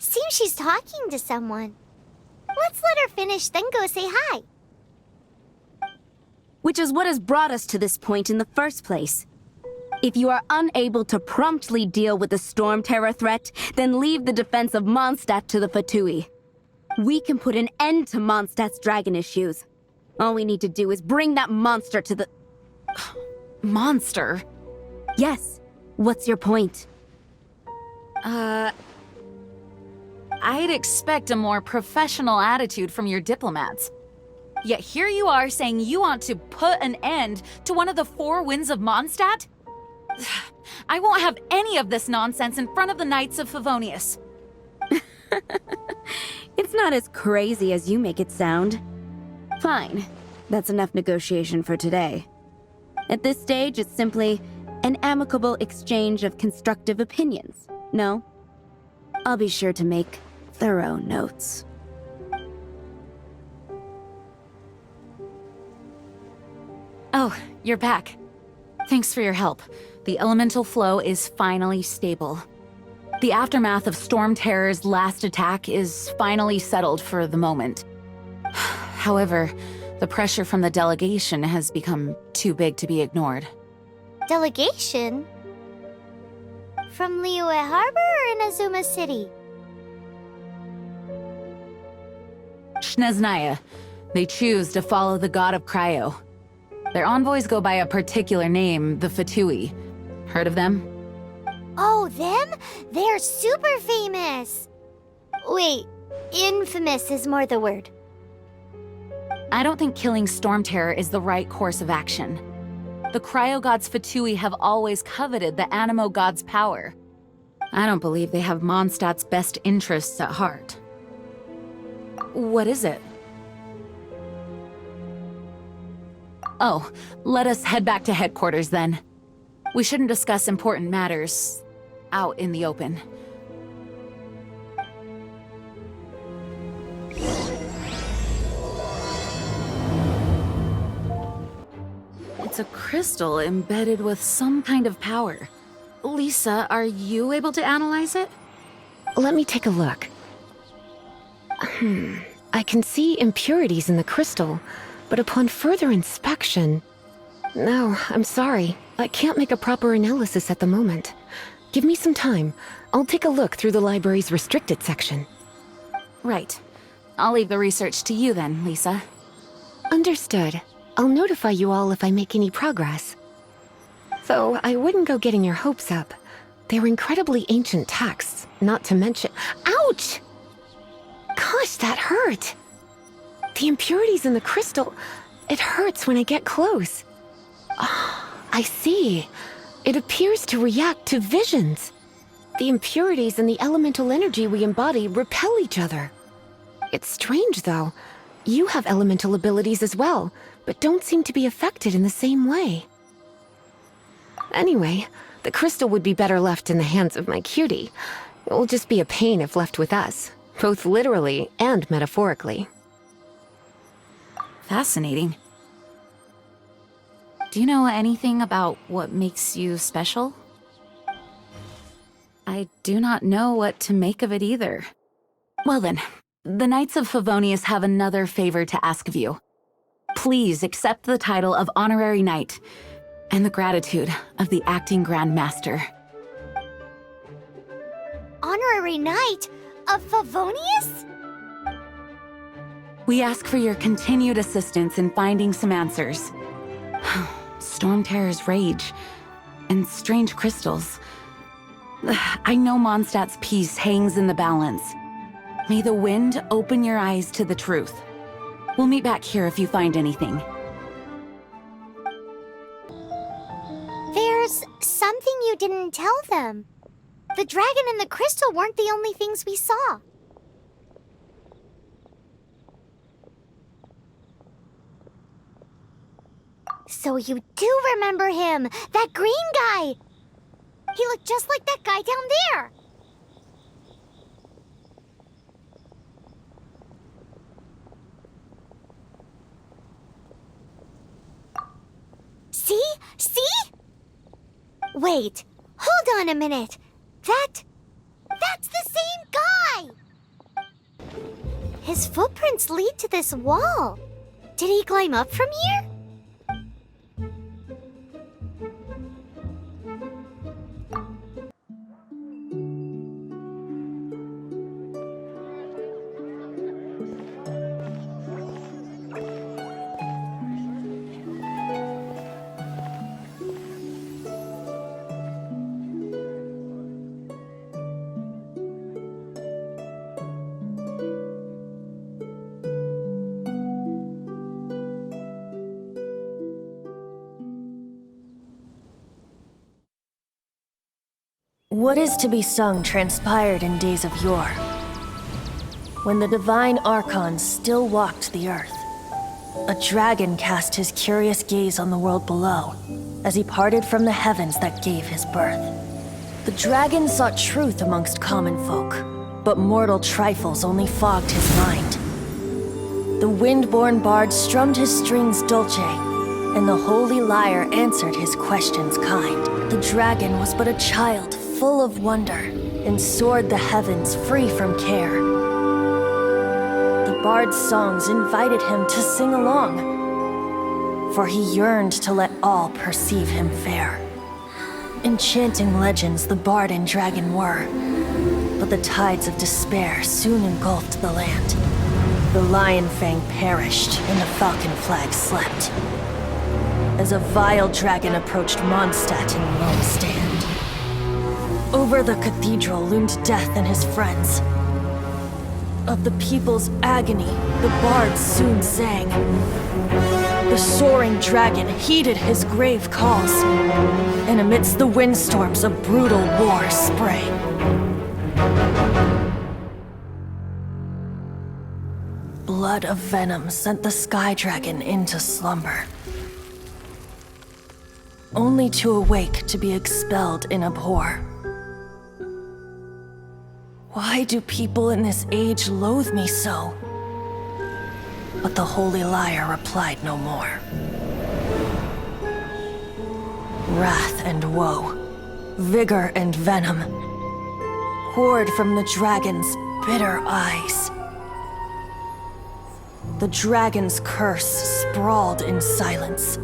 Seems she's talking to someone. Let's let her finish, then go say hi. Which is what has brought us to this point in the first place. If you are unable to promptly deal with the Stormterror threat, then leave the defense of Mondstadt to the Fatui. We can put an end to Mondstadt's dragon issues. All we need to do is bring that monster to the... Monster? Yes. What's your point? I'd expect a more professional attitude from your diplomats. Yet here you are saying you want to put an end to one of the four winds of Mondstadt? I won't have any of this nonsense in front of the Knights of Favonius. It's not as crazy as you make it sound. Fine. That's enough negotiation for today. At this stage, it's simply an amicable exchange of constructive opinions. No? I'll be sure to make thorough notes. Oh, you're back. Thanks for your help. The elemental flow is finally stable. The aftermath of Stormterror's last attack is finally settled for the moment. However, the pressure from the delegation has become too big to be ignored. Delegation? From Liyue Harbor or Inazuma City? Shneznaya. They choose to follow the god of Cryo. Their envoys go by a particular name, the Fatui. Heard of them? Oh, them? They're super famous! Wait, infamous is more the word. I don't think killing Stormterror is the right course of action. The Cryo God's Fatui have always coveted the Animo God's power. I don't believe they have Mondstadt's best interests at heart. What is it? Oh, let us head back to headquarters then. We shouldn't discuss important matters out in the open. It's a crystal embedded with some kind of power. Lisa, are you able to analyze it? Let me take a look. I can see impurities in the crystal, but upon further inspection... No, I'm sorry. I can't make a proper analysis at the moment. Give me some time. I'll take a look through the library's restricted section. Right. I'll leave the research to you then, Lisa. Understood. I'll notify you all if I make any progress. Though I wouldn't go getting your hopes up. They're incredibly ancient texts, not to mention... Ouch! Gosh, that hurt! The impurities in the crystal... It hurts when I get close. Oh, I see. It appears to react to visions. The impurities and the elemental energy we embody repel each other. It's strange, though. You have elemental abilities as well, but don't seem to be affected in the same way. Anyway, the crystal would be better left in the hands of my cutie. It will just be a pain if left with us, both literally and metaphorically. Fascinating. Do you know anything about what makes you special? I do not know what to make of it either. Well then, the Knights of Favonius have another favor to ask of you. Please accept the title of Honorary Knight and the gratitude of the Acting Grand Master. Honorary Knight of Favonius? We ask for your continued assistance in finding some answers. Stormterror's rage and strange crystals. I know Mondstadt's peace hangs in the balance. May the wind open your eyes to the truth. We'll meet back here if you find anything. There's something you didn't tell them. The dragon and the crystal weren't the only things we saw. So you do remember him, that green guy! He looked just like that guy down there! See? See? Wait, hold on a minute. That's the same guy! His footprints lead to this wall. Did he climb up from here? What is to be sung transpired in days of yore, when the divine archons still walked the earth. A dragon cast his curious gaze on the world below, as he parted from the heavens that gave his birth. The dragon sought truth amongst common folk, but mortal trifles only fogged his mind. The wind-born bard strummed his strings dulce, and the holy lyre answered his questions kind. The dragon was but a child, full of wonder, and soared the heavens free from care. The bard's songs invited him to sing along, for he yearned to let all perceive him fair. Enchanting legends the bard and dragon were, but the tides of despair soon engulfed the land. The lion fang perished, and the falcon flag slept, as a vile dragon approached Mondstadt in lone stand. Over the cathedral loomed death and his friends. Of the people's agony, the bards soon sang. The soaring dragon heeded his grave calls, and amidst the windstorms a brutal war sprang. Blood of venom sent the sky dragon into slumber, only to awake to be expelled in abhor. Why do people in this age loathe me so? But the holy lyre replied no more. Wrath and woe, vigor and venom, poured from the dragon's bitter eyes. The dragon's curse sprawled in silence,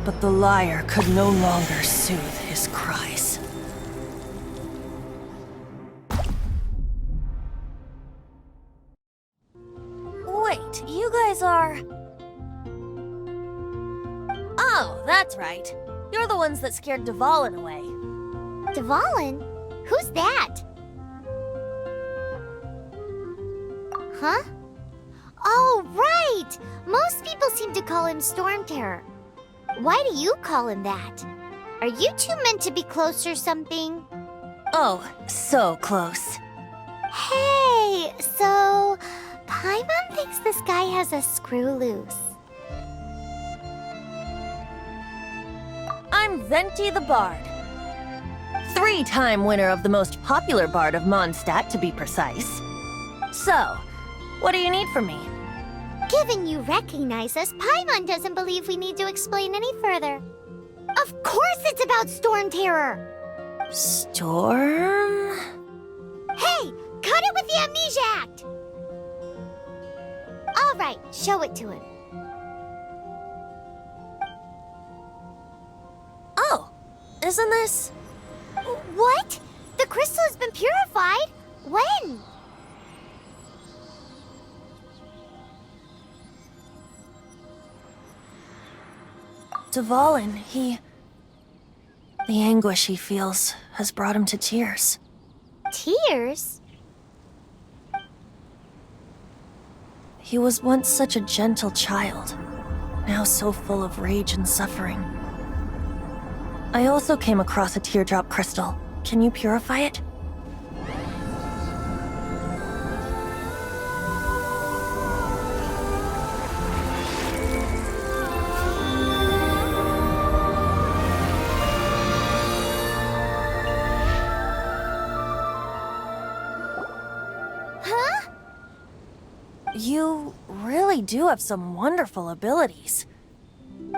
but the lyre could no longer soothe his cries. Wait, you guys are... Oh, that's right. You're the ones that scared Dvalin away. Dvalin? Who's that? Huh? Oh, right! Most people seem to call him Stormterror. Why do you call him that? Are you two meant to be close or something? Oh, so close. Hey, so... Paimon thinks this guy has a screw loose. I'm Venti the Bard. 3-time winner of the most popular bard of Mondstadt, to be precise. So, what do you need from me? Given you recognize us, Paimon doesn't believe we need to explain any further. Of course it's about Stormterror! Storm? Hey, cut it with the Amnesia Act! All right, show it to him. Oh, isn't this... What? The crystal has been purified? When? Dvalin, the anguish he feels has brought him to tears. Tears? He was once such a gentle child, now so full of rage and suffering. I also came across a teardrop crystal. Can you purify it? Huh? You really do have some wonderful abilities.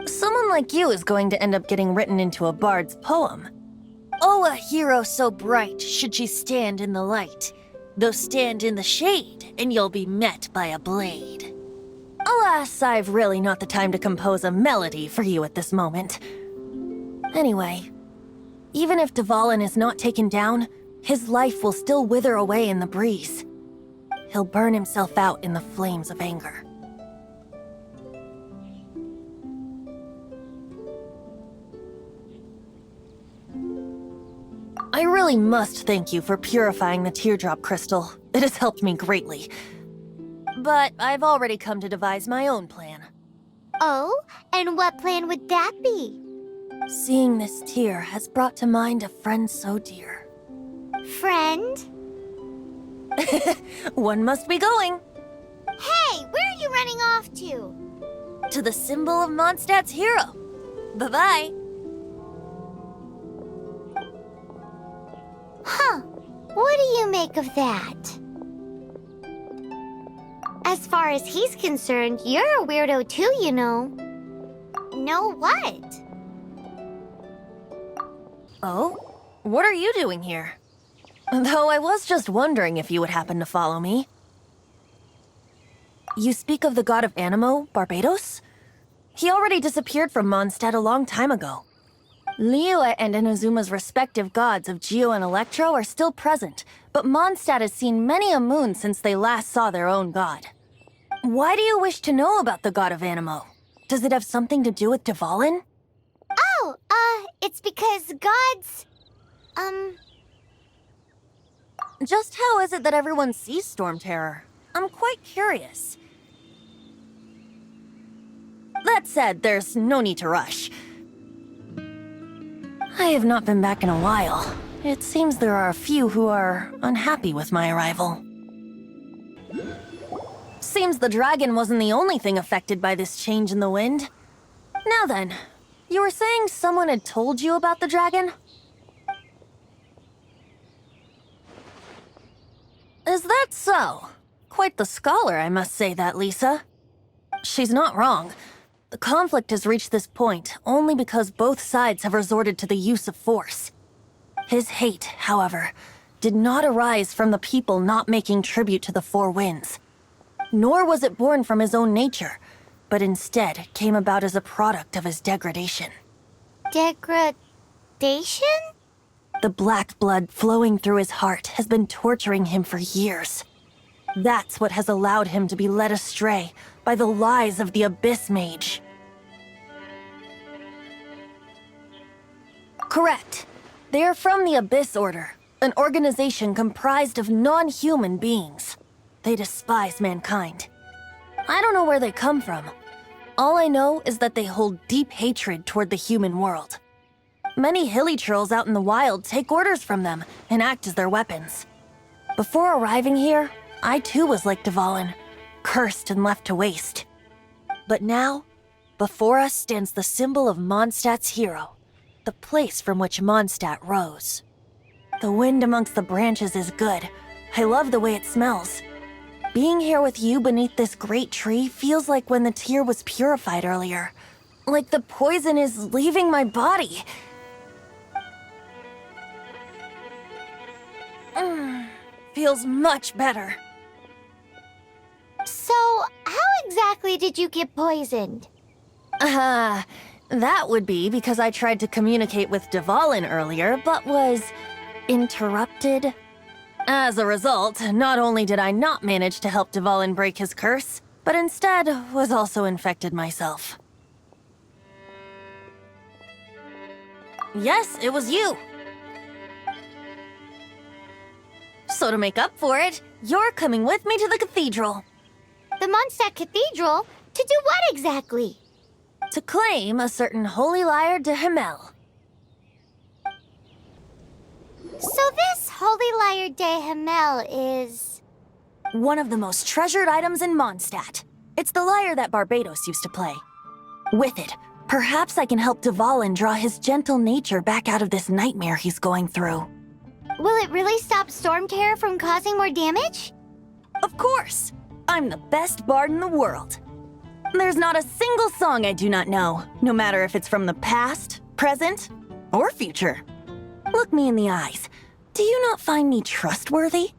Someone like you is going to end up getting written into a bard's poem. Oh, a hero so bright, should she stand in the light. Though stand in the shade, and you'll be met by a blade. Alas, I've really not the time to compose a melody for you at this moment. Anyway, even if Dvalin is not taken down, his life will still wither away in the breeze. He'll burn himself out in the flames of anger. I really must thank you for purifying the teardrop crystal. It has helped me greatly. But I've already come to devise my own plan. Oh, and what plan would that be? Seeing this tear has brought to mind a friend so dear. Friend? One must be going. Hey, where are you running off to? To the symbol of Mondstadt's hero. Bye-bye. Huh. What do you make of that? As far as he's concerned, you're a weirdo too, you know. Know what? Oh? What are you doing here? Though I was just wondering if you would happen to follow me. You speak of the god of Animo, Barbados? He already disappeared from Mondstadt a long time ago. Liyue and Inazuma's respective gods of Geo and Electro are still present, but Mondstadt has seen many a moon since they last saw their own god. Why do you wish to know about the god of Animo? Does it have something to do with Dvalin? Oh, it's because gods... Just how is it that everyone sees Stormterror? I'm quite curious. That said, there's no need to rush. I have not been back in a while. It seems there are a few who are unhappy with my arrival. Seems the dragon wasn't the only thing affected by this change in the wind. Now then, you were saying someone had told you about the dragon? Is that so? Quite the scholar, I must say that, Lisa. She's not wrong. The conflict has reached this point only because both sides have resorted to the use of force. His hate, however, did not arise from the people not making tribute to the Four Winds. Nor was it born from his own nature, but instead came about as a product of his degradation. Degradation? The black blood flowing through his heart has been torturing him for years. That's what has allowed him to be led astray by the lies of the Abyss Mage. Correct. They are from the Abyss Order, an organization comprised of non-human beings. They despise mankind. I don't know where they come from. All I know is that they hold deep hatred toward the human world. Many hilly trolls out in the wild take orders from them and act as their weapons. Before arriving here, I too was like Dvalin, cursed and left to waste. But now, before us stands the symbol of Mondstadt's hero, the place from which Mondstadt rose. The wind amongst the branches is good. I love the way it smells. Being here with you beneath this great tree feels like when the tear was purified earlier. Like the poison is leaving my body. Feels much better. So, how exactly did you get poisoned? That would be because I tried to communicate with Dvalin earlier, but was interrupted. As a result, not only did I not manage to help Dvalin break his curse, but instead was also infected myself. Yes, it was you. So to make up for it, you're coming with me to the cathedral. The Mondstadt Cathedral? To do what exactly? To claim a certain holy lyre de Himmel. So this Holy Lyre de Himmel is... one of the most treasured items in Mondstadt. It's the lyre that Barbados used to play. With it, perhaps I can help Dvalin draw his gentle nature back out of this nightmare he's going through. Will it really stop Stormterror from causing more damage? Of course! I'm the best bard in the world. There's not a single song I do not know, no matter if it's from the past, present, or future. Look me in the eyes. Do you not find me trustworthy?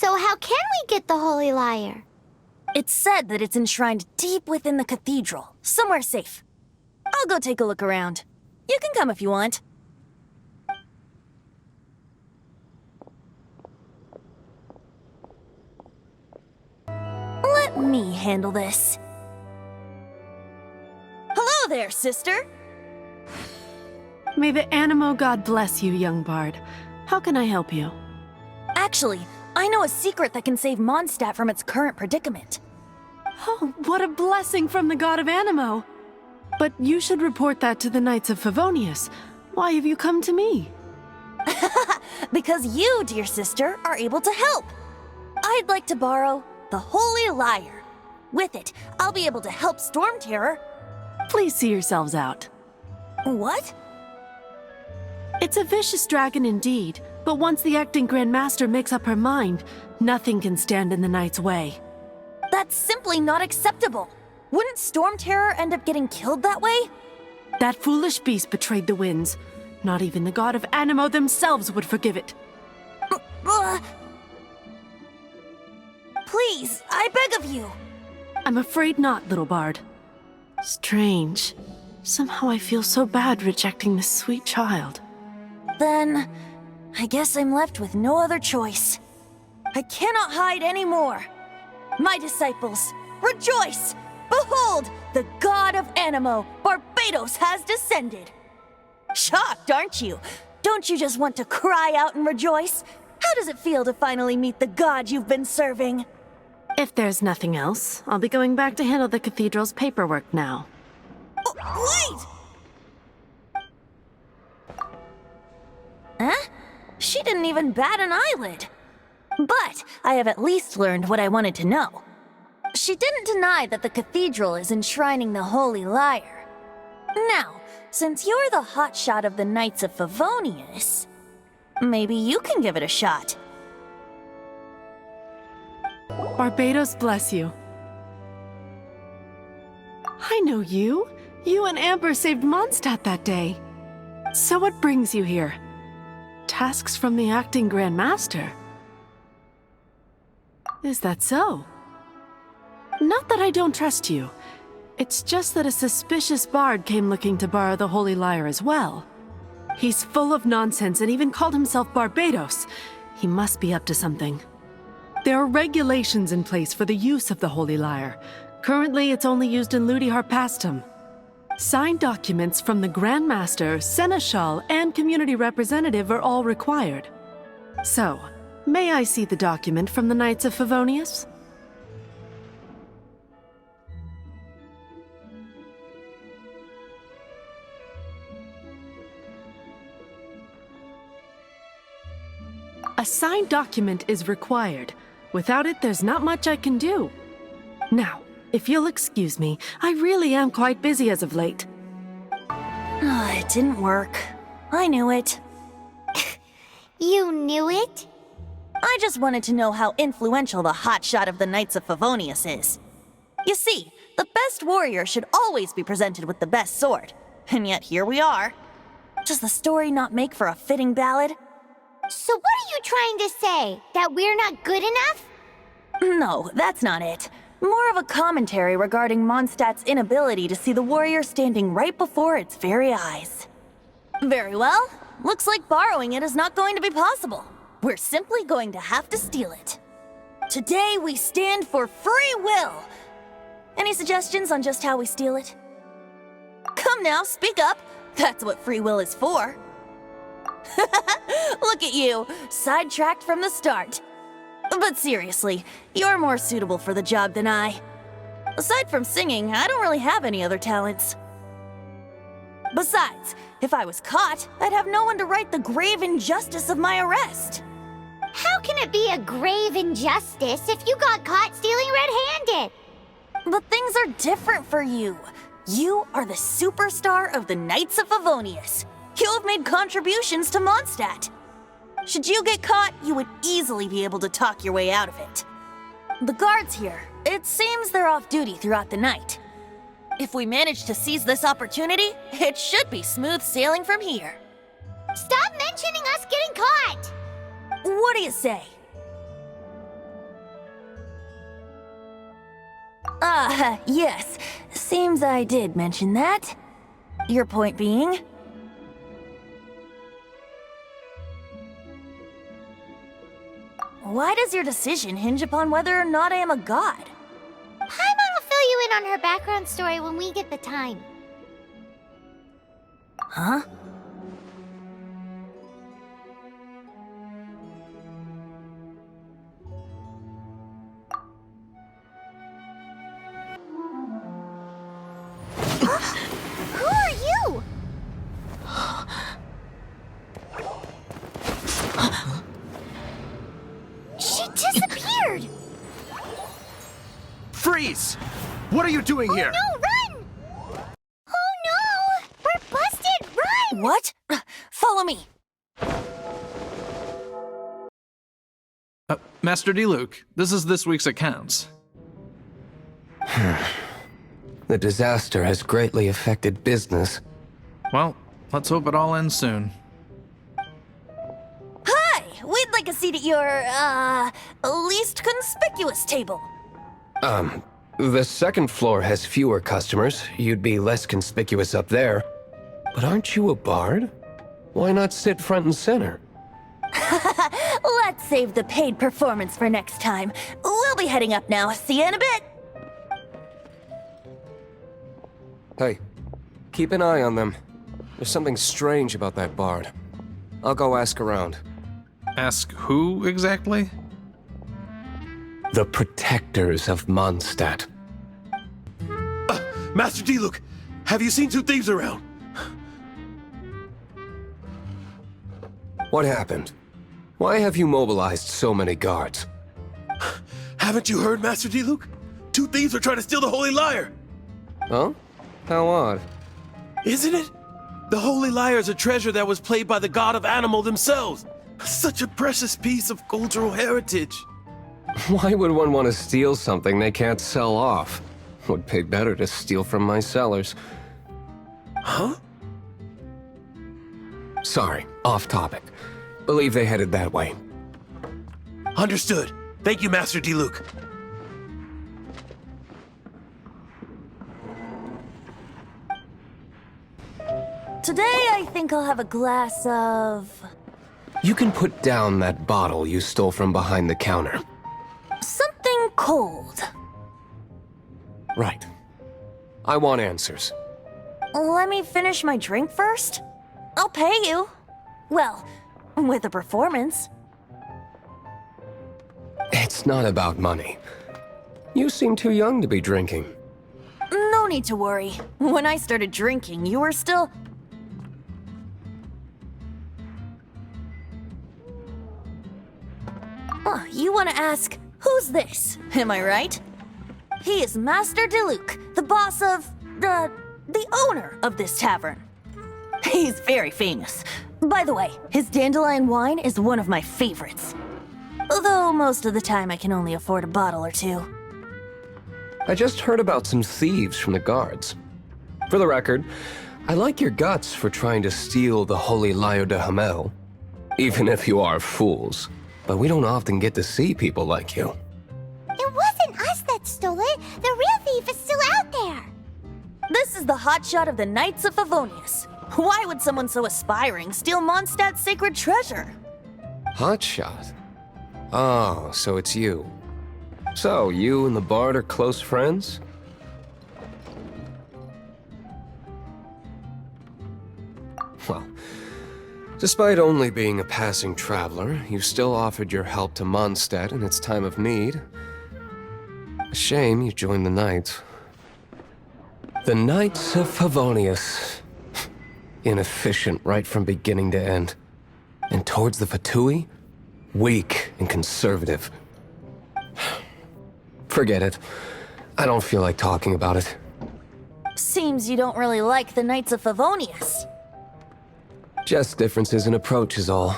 So how can we get the Holy Lyre? It's said that it's enshrined deep within the cathedral, somewhere safe. I'll go take a look around. You can come if you want. Let me handle this. Hello there, sister! May the Animo God bless you, young bard. How can I help you? Actually, I know a secret that can save Mondstadt from its current predicament. Oh, what a blessing from the god of Animo! But you should report that to the Knights of Favonius. Why have you come to me? Because you, dear sister, are able to help. I'd like to borrow the Holy Lyre. With it, I'll be able to help Stormterror. Please see yourselves out. What? It's a vicious dragon indeed, but once the acting Grand Master makes up her mind, nothing can stand in the Knight's way. That's simply not acceptable. Wouldn't Stormterror end up getting killed that way? That foolish beast betrayed the winds. Not even the god of Animo themselves would forgive it. Please, I beg of you. I'm afraid not, little bard. Strange. Somehow I feel so bad rejecting this sweet child. Then, I guess I'm left with no other choice. I cannot hide anymore. My disciples, rejoice! Behold, the god of Animo, Barbados, has descended. Shocked, aren't you? Don't you just want to cry out and rejoice? How does it feel to finally meet the god you've been serving? If there's nothing else, I'll be going back to handle the cathedral's paperwork now. Oh, wait! Huh? She didn't even bat an eyelid. But I have at least learned what I wanted to know. She didn't deny that the cathedral is enshrining the Holy Lyre. Now, since you're the hotshot of the Knights of Favonius, maybe you can give it a shot. Barbados bless you. I know you. You and Amber saved Mondstadt that day. So what brings you here? Tasks from the acting Grand Master? Is that so? Not that I don't trust you. It's just that a suspicious bard came looking to borrow the Holy Lyre as well. He's full of nonsense and even called himself Barbados. He must be up to something. There are regulations in place for the use of the Holy Lyre. Currently, it's only used in Ludi Harpastum. Signed documents from the Grand Master, Seneschal, and Community Representative are all required. So, may I see the document from the Knights of Favonius? A signed document is required. Without it, there's not much I can do. Now, if you'll excuse me, I really am quite busy as of late. It didn't work. I knew it. You knew it? I just wanted to know how influential the hotshot of the Knights of Favonius is. You see, the best warrior should always be presented with the best sword. And yet here we are. Does the story not make for a fitting ballad? So what are you trying to say? That we're not good enough? No, that's not it. More of a commentary regarding Mondstadt's inability to see the warrior standing right before its very eyes. Very well. Looks like borrowing it is not going to be possible. We're simply going to have to steal it. Today we stand for free will. Any suggestions on just how we steal it? Come now, speak up. That's what free will is for. Look at you, sidetracked from the start. But seriously, you're more suitable for the job than I. Aside from singing, I don't really have any other talents. Besides, if I was caught, I'd have no one to right the grave injustice of my arrest. How can it be a grave injustice if you got caught stealing red-handed? But things are different for you. You are the superstar of the Knights of Favonius. You have made contributions to Mondstadt. Should you get caught, you would easily be able to talk your way out of it. The guards here, it seems they're off duty throughout the night. If we manage to seize this opportunity, it should be smooth sailing from here. Stop mentioning us getting caught! What do you say? Yes. Seems I did mention that. Your point being? Why does your decision hinge upon whether or not I am a god? Paimon will fill you in on her background story when we get the time. Huh? Who are you? She disappeared! Freeze! What are you doing here? No, run! Oh no! We're busted! Run! What? Follow me. Master D-Luke, this is this week's accounts. The disaster has greatly affected business. Well, let's hope it all ends soon. Hi! We'd like a seat at your, least conspicuous table. The second floor has fewer customers. You'd be less conspicuous up there. But aren't you a bard? Why not sit front and center? Let's save the paid performance for next time. We'll be heading up now. See you in a bit. Hey, keep an eye on them. There's something strange about that bard. I'll go ask around. Ask who exactly? The protectors of Mondstadt. Master D-Luke, have you seen two thieves around? What happened? Why have you mobilized so many guards? Haven't you heard, Master D-Luke? Two thieves are trying to steal the Holy Lyre! Huh? How odd. Isn't it? The Holy Lyre is a treasure that was played by the god of animal themselves. Such a precious piece of cultural heritage. Why would one want to steal something they can't sell off? Would pay better to steal from my sellers. Huh? Sorry, off topic. Believe they headed that way. Understood. Thank you, Master D-Luke. Today, I think I'll have a glass of... You can put down that bottle you stole from behind the counter. something cold. Right. I want answers. Let me finish my drink first. I'll pay you. Well, with a performance. It's not about money. You seem too young to be drinking. No need to worry. When I started drinking, you were still... Oh, you want to ask, who's this? Am I right? He is Master D-Luke, the boss of... the owner of this tavern. He's very famous. By the way, his dandelion wine is one of my favorites. Although most of the time I can only afford a bottle or two. I just heard about some thieves from the guards. For the record, I like your guts for trying to steal the Holy Lyre de Hamel. Even if you are fools. But we don't often get to see people like you. It wasn't us that stole it. The real thief is still out there. This is the hotshot of the Knights of Favonius. Why would someone so aspiring steal Mondstadt's sacred treasure? Hotshot? Oh, so it's you. So, you and the Bard are close friends? Well, despite only being a passing traveler, you still offered your help to Mondstadt in its time of need. A shame you joined the Knights. The Knights of Favonius. Inefficient right from beginning to end. And towards the Fatui, weak and conservative. Forget it. I don't feel like talking about it. Seems you don't really like the Knights of Favonius. Just differences in approach is all.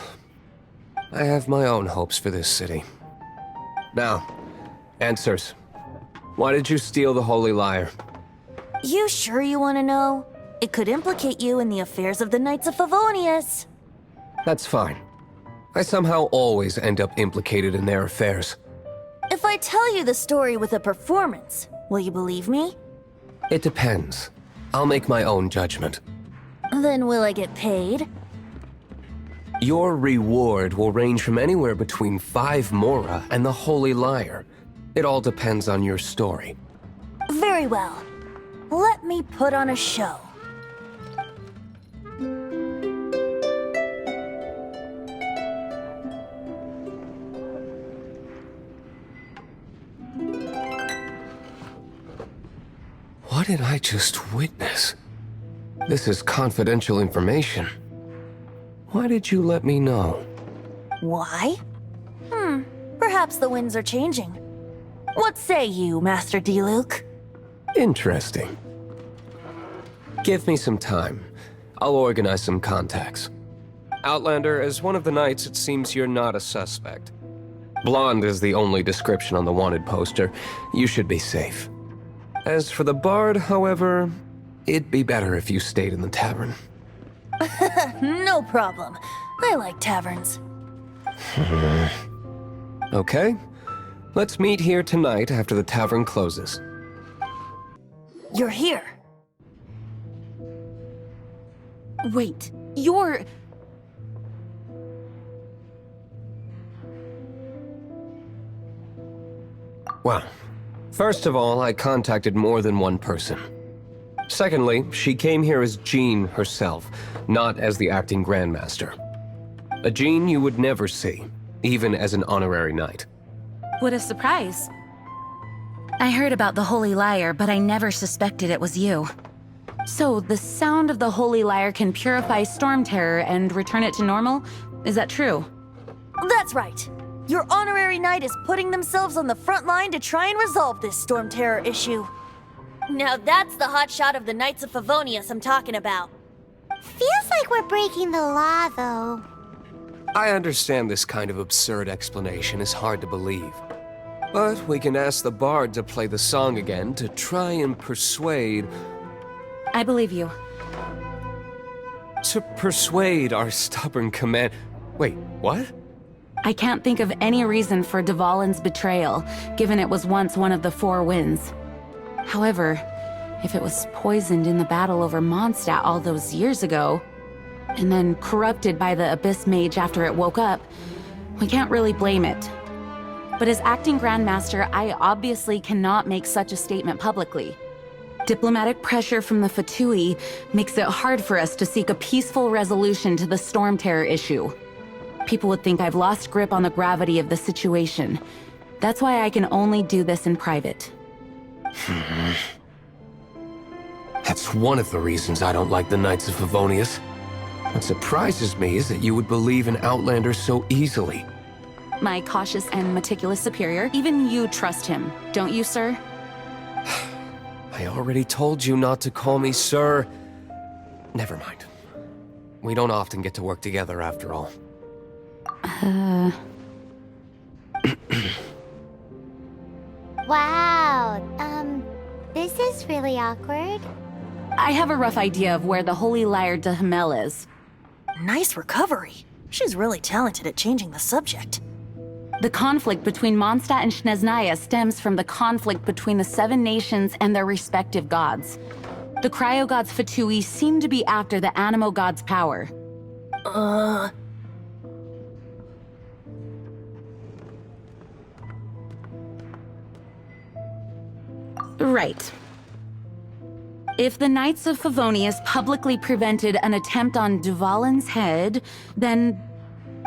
I have my own hopes for this city. Now, answers. Why did you steal the Holy Lyre? You sure you want to know? It could implicate you in the affairs of the Knights of Favonius. That's fine. I somehow always end up implicated in their affairs. If I tell you the story with a performance, Will you believe me? It depends. I'll make my own judgment. Then will I get paid? Your reward will range from anywhere between 5 Mora and the Holy Liar. It all depends on your story. Very well. Let me put on a show. What did I just witness? This is confidential information. Why did you let me know? Why? Perhaps the winds are changing. What say you, Master Diluc? Interesting. Give me some time. I'll organize some contacts. Outlander, as one of the knights, it seems you're not a suspect. Blonde is the only description on the wanted poster. You should be safe. As for the bard, however, it'd be better if you stayed in the tavern. No problem. I like taverns. Okay. Let's meet here tonight after the tavern closes. You're here. Wait, you're... Well, first of all, I contacted more than one person. Secondly, she came here as Jean herself, not as the acting Grandmaster. A Jean you would never see, even as an honorary knight. What a surprise. I heard about the Holy Liar, but I never suspected it was you. So, the sound of the Holy Liar can purify Stormterror and return it to normal? Is that true? That's right. Your honorary knight is putting themselves on the front line to try and resolve this Stormterror issue. Now that's the hotshot of the Knights of Favonius I'm talking about. Feels like we're breaking the law, though. I understand this kind of absurd explanation is hard to believe. But we can ask the bard to play the song again to try and persuade... I believe you. To persuade our stubborn command... Wait, what? I can't think of any reason for Dvalin's betrayal, given it was once one of the Four Winds. However, if it was poisoned in the battle over Mondstadt all those years ago, and then corrupted by the Abyss Mage after it woke up, we can't really blame it. But as acting Grandmaster, I obviously cannot make such a statement publicly. Diplomatic pressure from the Fatui makes it hard for us to seek a peaceful resolution to the Stormterror issue. People would think I've lost grip on the gravity of the situation. That's why I can only do this in private. That's one of the reasons I don't like the Knights of Favonius. What surprises me is that you would believe in Outlander so easily. My cautious and meticulous superior, even you trust him, don't you, sir? I already told you not to call me sir. Never mind. We don't often get to work together after all. Wow, this is really awkward. I have a rough idea of where the Holy Liar de Hamel is. Nice recovery. She's really talented at changing the subject. The conflict between Mondstadt and Snezhnaya stems from the conflict between the Seven Nations and their respective gods. The cryo-gods Fatui seem to be after the Animo god's power. Right. If the Knights of Favonius publicly prevented an attempt on Dvalin's head, then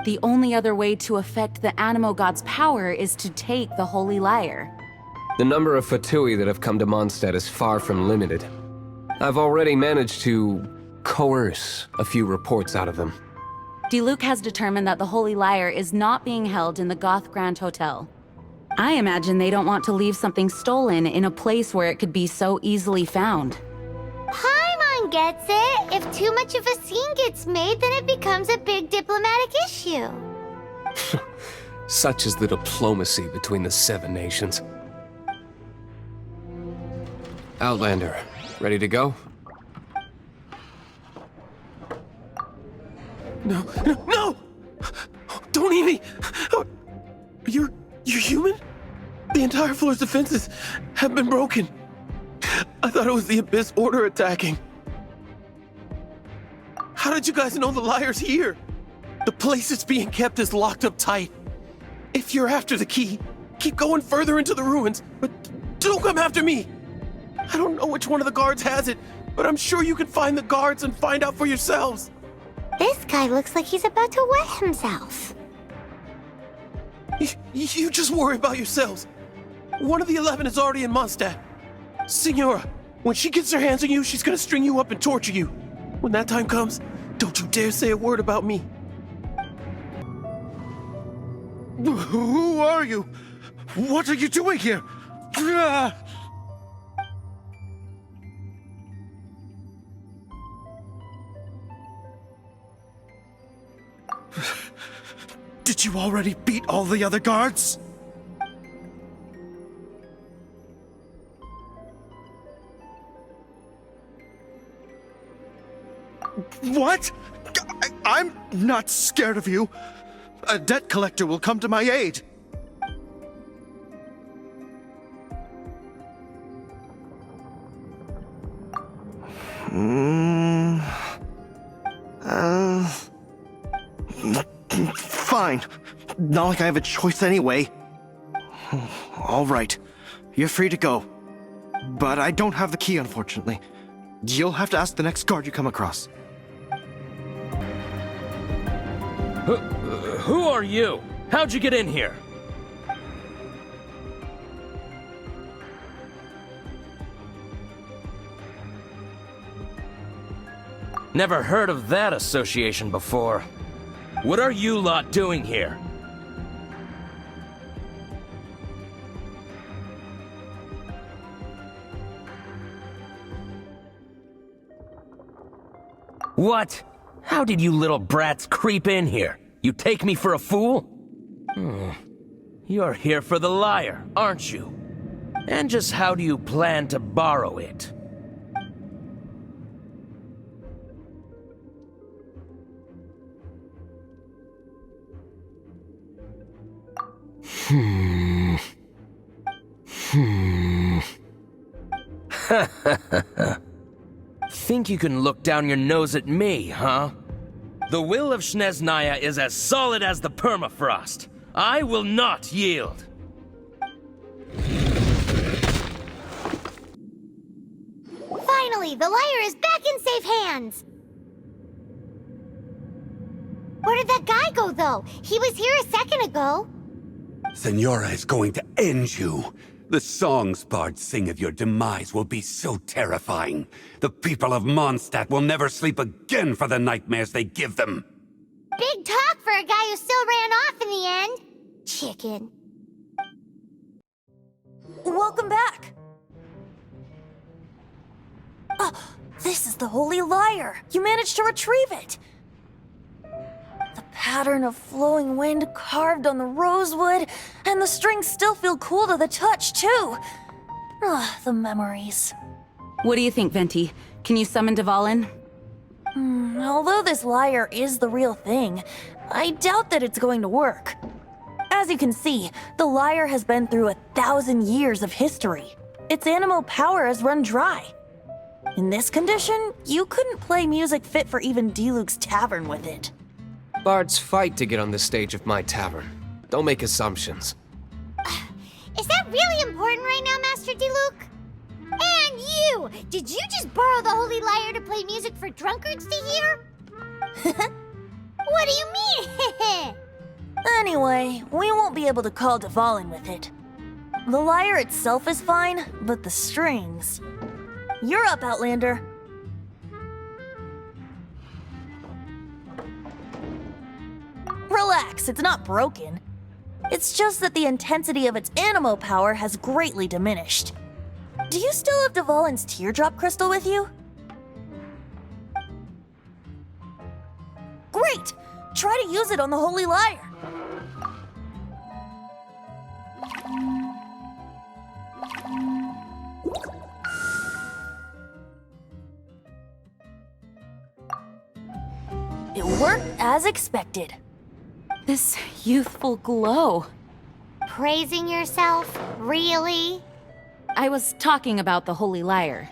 the only other way to affect the Animo god's power is to take the Holy Liar. The number of Fatui that have come to Mondstadt is far from limited. I've already managed to coerce a few reports out of them. Diluc has determined that the Holy Liar is not being held in the Goth Grand Hotel. I imagine they don't want to leave something stolen in a place where it could be so easily found. Paimon gets it. If too much of a scene gets made, then it becomes a big diplomatic issue. Such is the diplomacy between the Seven Nations. Outlander, ready to go? No, no, no! Don't eat me! You're human? The entire floor's defenses have been broken. I thought it was the Abyss Order attacking. How did you guys know the liar's here? The place it's being kept is locked up tight. If you're after the key, keep going further into the ruins, but don't come after me. I don't know which one of the guards has it, but I'm sure you can find the guards and find out for yourselves. This guy looks like he's about to wet himself. You just worry about yourselves. One of the 11 is already in Mondstadt. Signora, when she gets her hands on you, she's gonna string you up and torture you. When that time comes, don't you dare say a word about me. Who are you? What are you doing here? Did you already beat all the other guards? What? I'm not scared of you. A debt collector will come to my aid. Fine. Not like I have a choice anyway. All right. You're free to go. But I don't have the key, unfortunately. You'll have to ask the next guard you come across. Who are you? How'd you get in here? Never heard of that association before. What are you lot doing here? What? How did you little brats creep in here? You take me for a fool? You're here for the lyre, aren't you? And just how do you plan to borrow it? Think you can look down your nose at me, huh? The will of Snezhnaya is as solid as the permafrost. I will not yield. Finally, the liar is back in safe hands. Where did that guy go, though? He was here a second ago. Senora is going to end you. The songs bards sing of your demise will be so terrifying. The people of Mondstadt will never sleep again for the nightmares they give them. Big talk for a guy who still ran off in the end. Chicken. Welcome back. This is the Holy Lyre. You managed to retrieve it. The pattern of flowing wind carved on the rosewood, and the strings still feel cool to the touch, too. The memories. What do you think, Venti? Can you summon Dvalin? Although this lyre is the real thing, I doubt that it's going to work. As you can see, the lyre has been through 1,000 years of history. Its animal power has run dry. In this condition, you couldn't play music fit for even D-Luke's tavern with it. Bards fight to get on the stage of my tavern. Don't make assumptions. Is that really important right now, Master D-Luke? And you! Did you just borrow the Holy Lyre to play music for drunkards to hear? What do you mean? Anyway, we won't be able to call Dvalin with it. The lyre itself is fine, but the strings... You're up, Outlander. Relax, it's not broken. It's just that the intensity of its animo power has greatly diminished. Do you still have Dvalin's teardrop crystal with you? Great! Try to use it on the Holy Lyre. It worked as expected. This youthful glow. praising yourself? Really? I was talking about the Holy Lyre.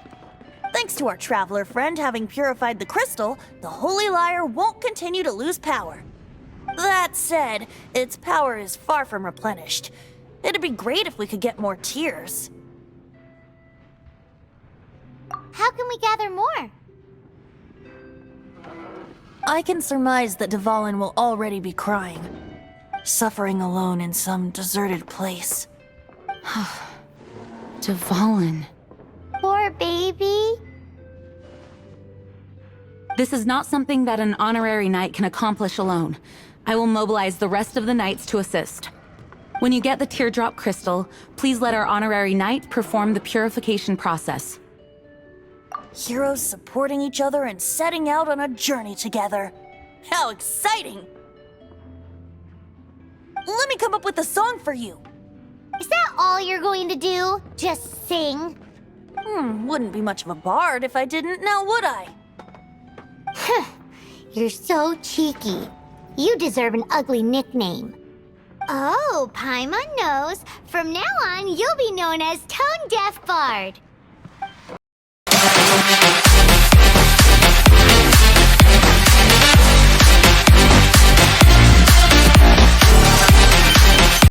Thanks to our traveler friend having purified the crystal, the Holy Lyre won't continue to lose power. That said, its power is far from replenished. It'd be great if we could get more tears. How can we gather more? I can surmise that Dvalin will already be crying, suffering alone in some deserted place. Dvalin. Poor baby. This is not something that an honorary knight can accomplish alone. I will mobilize the rest of the knights to assist. When you get the teardrop crystal, please let our honorary knight perform the purification process. Heroes supporting each other and setting out on a journey together. How exciting! Let me come up with a song for you. Is that all you're going to do? Just sing? Wouldn't be much of a bard if I didn't, now would I? You're so cheeky. You deserve an ugly nickname. Oh, Paimon knows. From now on, you'll be known as Tone Deaf Bard.